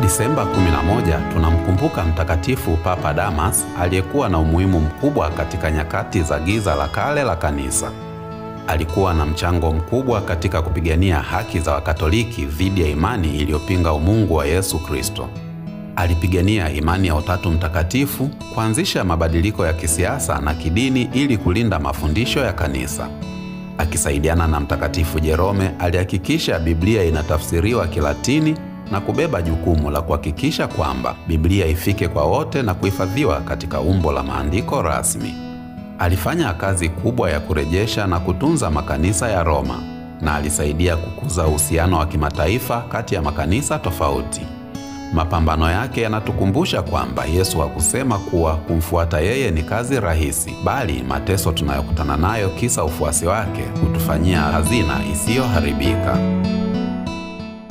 Disemba 11 tunamkumbuka Mtakatifu Papa Damas aliyekuwa na umuhimu mkubwa katika nyakati za giza la kale la kanisa. Alikuwa na mchango mkubwa katika kupigania haki za Wakatoliki dhidi ya imani iliyopinga umungu wa Yesu Kristo. Alipigania imani ya Utatu Mtakatifu, kuanzisha mabadiliko ya kisiasa na kidini ili kulinda mafundisho ya kanisa. Akisaidiana na Mtakatifu Jerome, alihakikisha Biblia inatafsiriwa Kilatini na kubeba jukumu la kuhakikisha kwamba Biblia ifike kwa wote na kuhifadhiwa katika umbo la maandiko rasmi. Alifanya kazi kubwa ya kurejesha na kutunza makanisa ya Roma, na alisaidia kukuza uhusiano wa kimataifa kati ya makanisa tofauti. Mapambano yake yanatukumbusha kwamba Yesu hakusema kuwa kumfuata yeye ni kazi rahisi, bali mateso tunayokutana nayo kisa ufuasi wake hutufanyia hazina isiyoharibika.